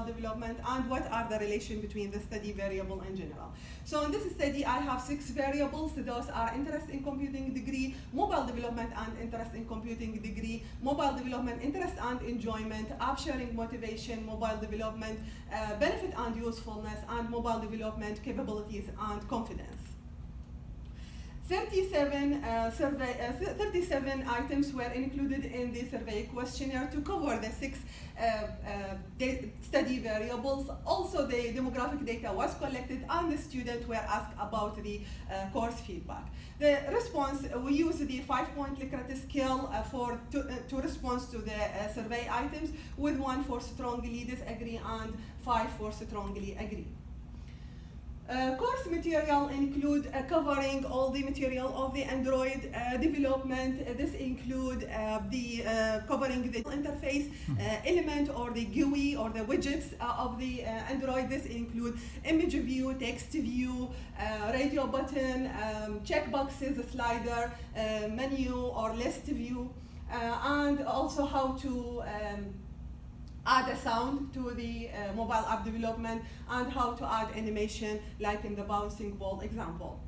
development, and what are the relation between the study variable in general. So in this study, I have 6 variables. Those are interest in computing degree, mobile development and interest in computing degree, mobile development, interest and enjoyment, app sharing motivation, mobile development, benefit and usefulness, and mobile development capabilities and confidence. 37 items were included in the survey questionnaire to cover the 6 study variables. Also, the demographic data was collected and the students were asked about the course feedback. The response, we use the 5-point Likert scale to respond to the survey items, with 1 for strongly disagree and 5 for strongly agree. Course material include covering all the material of the Android development. This include covering the interface element or the GUI or the widgets of the Android. This include image view, text view, radio button, checkboxes, slider, menu or list view, and also how to add a sound to the mobile app development, and how to add animation, like in the bouncing ball example.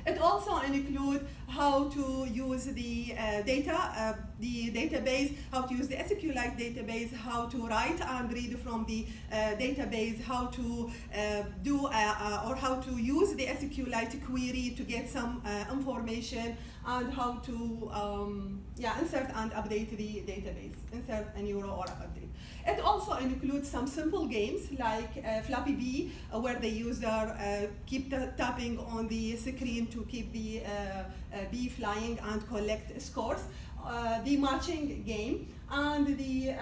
It also includes how to use the database, how to use the SQLite database, how to write and read from the database, how to or how to use the SQLite query to get some information, and how to insert and update the database, insert a new row or update. It also includes some simple games like Flappy Bee, where the user keep tapping on the screen to keep the bee flying and collect scores, the matching game, and the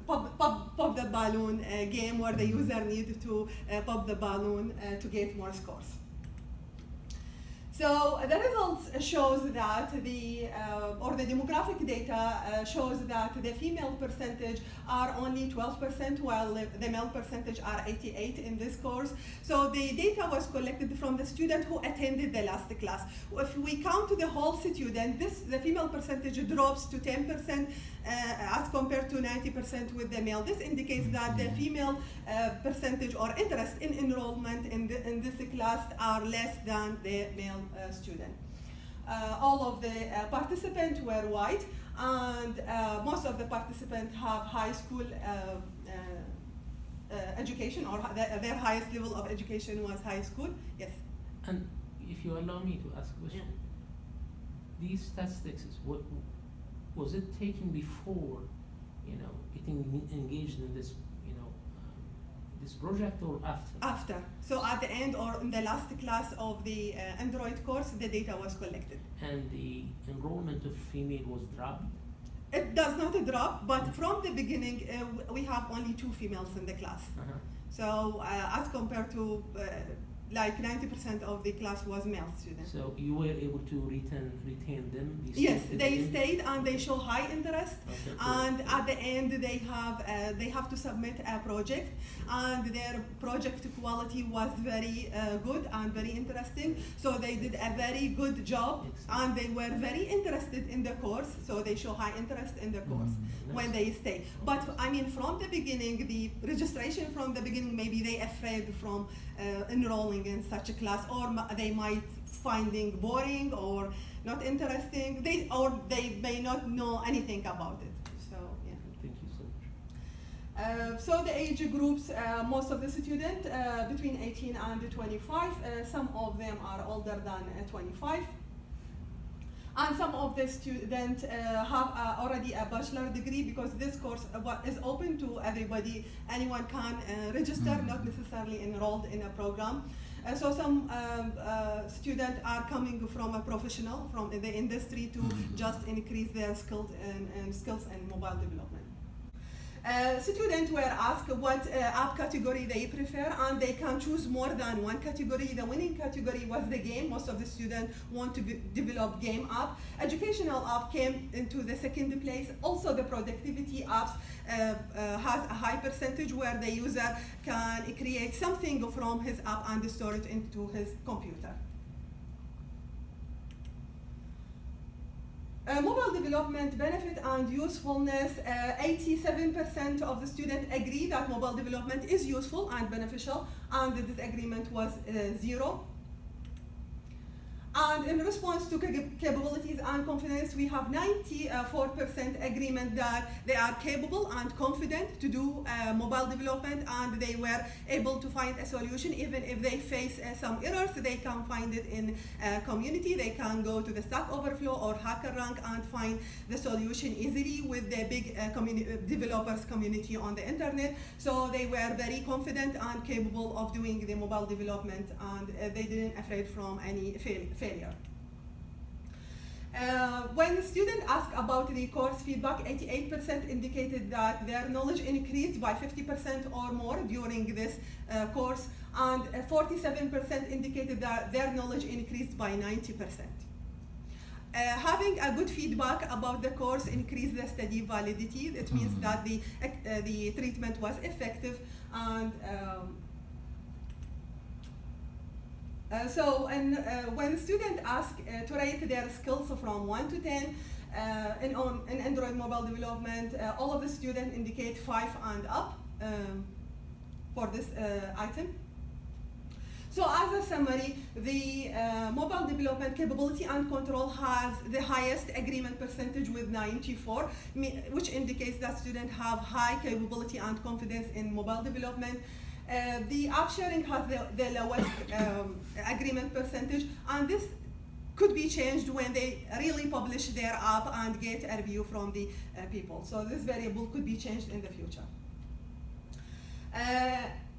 pop the balloon game, where the user needs to pop the balloon to get more scores. So the results shows that the demographic data shows that the female percentage are only 12%, while the male percentage are 88% in this course. So the data was collected from the student who attended the last class. If we count the whole student, the female percentage drops to 10% as compared to 90% with the male. This indicates that the female percentage or interest in enrollment in this class are less than the male student. All of the participants were white, and most of the participants have high school education, or their highest level of education was high school. Yes. And if you allow me to ask a question, these statistics, was it taken before, getting engaged in this, this project, or after? After. So at the end or in the last class of the Android course, the data was collected. And the enrollment of female was dropped? It does not drop, but from the beginning, we have only 2 females in the class. So as compared to like 90% of the class was male students. So you were able to retain them? Yes, they stayed and they show high interest. Okay, and at the end, they have to submit a project, and their project quality was very good and very interesting. So they did a very good job. Excellent. And they were very interested in the course. So they show high interest in the course when they stay. But I mean, from the beginning, the registration from the beginning, maybe they afraid from enrolling in such a class, or they might finding boring or not interesting. They may not know anything about it. So yeah. Thank you so much. So the age groups, most of the students between 18 and 25. Some of them are older than 25. And some of the students have already a bachelor degree, because this course is open to everybody. Anyone can register, not necessarily enrolled in a program. So some students are coming from a professional, from the industry, to just increase their skills in mobile development. Students were asked what app category they prefer, and they can choose more than one category. The winning category was the game. Most of the students want to develop game app. Educational app came into the second place. Also, the productivity apps has a high percentage, where the user can create something from his app and store it into his computer. Mobile development benefit and usefulness, 87% of the students agree that mobile development is useful and beneficial, and the disagreement was 0. And in response to capabilities and confidence, we have 94% agreement that they are capable and confident to do mobile development, and they were able to find a solution. Even if they face some errors, they can find it in community. They can go to the Stack Overflow or HackerRank and find the solution easily with the big developers community on the internet. So they were very confident and capable of doing the mobile development, and they didn't afraid from any failure. When the student asked about the course feedback, 88% indicated that their knowledge increased by 50% or more during this course, and 47% indicated that their knowledge increased by 90%. Having a good feedback about the course increased the study validity. It means that the treatment was effective, and when the student asked to rate their skills from 1 to 10 in Android mobile development, all of the students indicate 5 and up for this item. So as a summary, the mobile development capability and control has the highest agreement percentage with 94, which indicates that students have high capability and confidence in mobile development. The app sharing has the lowest agreement percentage, and this could be changed when they really publish their app and get a review from the people. So this variable could be changed in the future.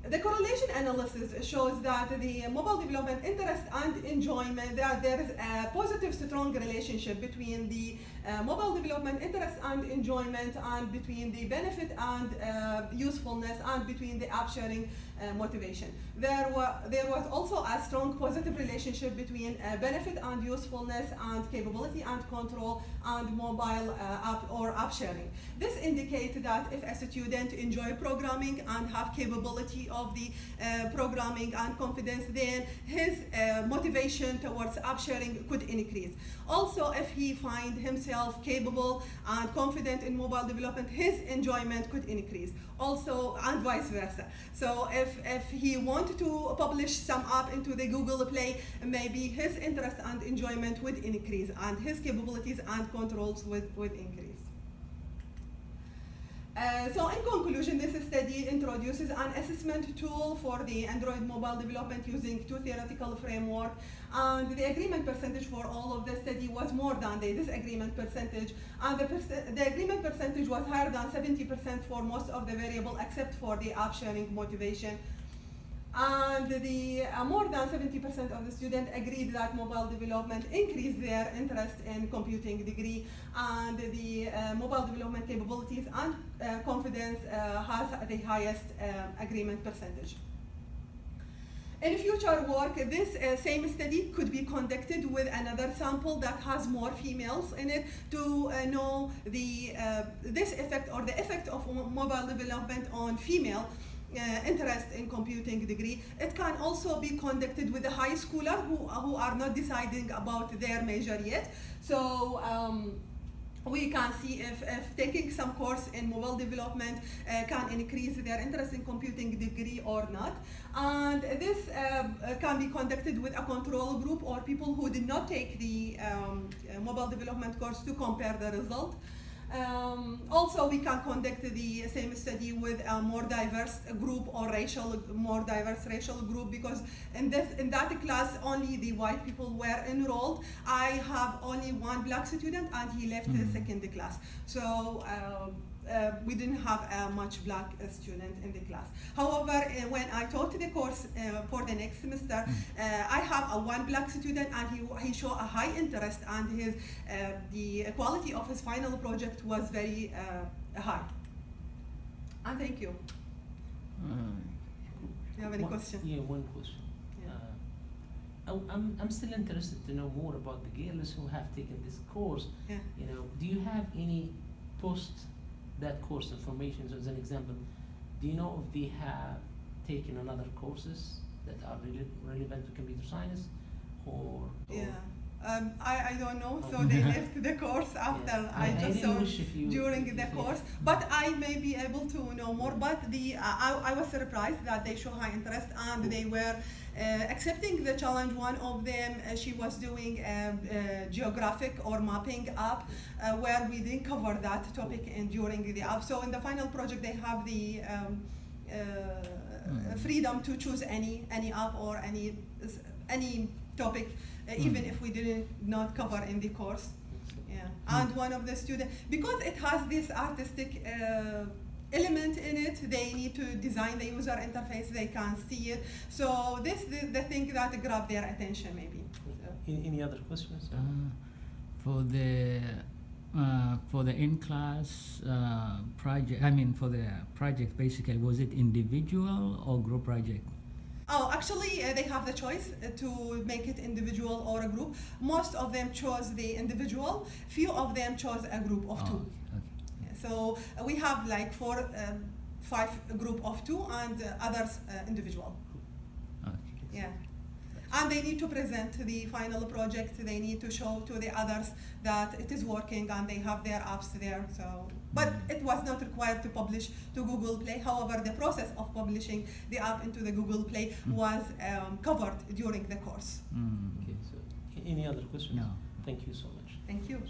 The correlation analysis shows that the mobile development interest and enjoyment, there is a positive, strong relationship between the mobile development interest and enjoyment, and between the benefit and usefulness, and between the app sharing motivation. There was also a strong positive relationship between benefit and usefulness, and capability and control, and mobile app sharing. This indicates that if a student enjoy programming and have capability of the programming and confidence, then his motivation towards app sharing could increase. Also, if he find himself capable and confident in mobile development, his enjoyment could increase. Also, and vice versa. So if he want to publish some app into the Google Play, maybe his interest and enjoyment would increase, and his capabilities and controls would increase. So in conclusion, this study introduces an assessment tool for the Android mobile development using 2 theoretical frameworks, and the agreement percentage for all of the study was more than the disagreement percentage, and the agreement percentage was higher than 70% for most of the variables except for the app sharing motivation. And the more than 70% of the students agreed that mobile development increased their interest in computing degree, and the mobile development capabilities and confidence has the highest agreement percentage. In future work, this same study could be conducted with another sample that has more females in it to know this effect, or the effect of mobile development on female interest in computing degree. It can also be conducted with a high schooler who are not deciding about their major yet. So we can see if taking some course in mobile development can increase their interest in computing degree or not. And this can be conducted with a control group or people who did not take the mobile development course to compare the result. Also, we can conduct the same study with a more diverse group or more diverse racial group, because in that class only the white people were enrolled. I have only one black student, and he left the second class. So we didn't have much black student in the class. However, when I taught the course for the next semester, I have one black student, and he showed a high interest, and the quality of his final project was very high. And thank you. Do you have any question? Yeah, one question. I'm still interested to know more about the girls who have taken this course. Yeah. You know, do you have any post that course information? So as an example, do you know if they have taken another courses that are relevant to computer science, or Yeah. I don't know, so they left the course after. Yeah. I just didn't saw wish if you during if the you- course, but I may be able to know more. But I was surprised that they show high interest and they were accepting the challenge. One of them, she was doing a geographic or mapping app where we didn't cover that topic during the app. So in the final project, they have the freedom to choose any app or any topic, even if we didn't not cover in the course. Yeah, and one of the students, because it has this artistic element in it, they need to design the user interface, they can see it. So this is the thing that grabbed their attention maybe. So. Any other questions? For the in-class project, I mean for the project basically, was it individual or group project? Oh, actually, they have the choice to make it individual or a group. Most of them chose the individual. Few of them chose a group of two. Okay. Yeah, so we have like 5 group of 2 and others individual. Okay. Yeah. And they need to present the final project. They need to show to the others that it is working and they have their apps there. So, but it was not required to publish to Google Play. However, the process of publishing the app into the Google Play was covered during the course. Mm. Okay, so any other questions? No. Thank you so much. Thank you.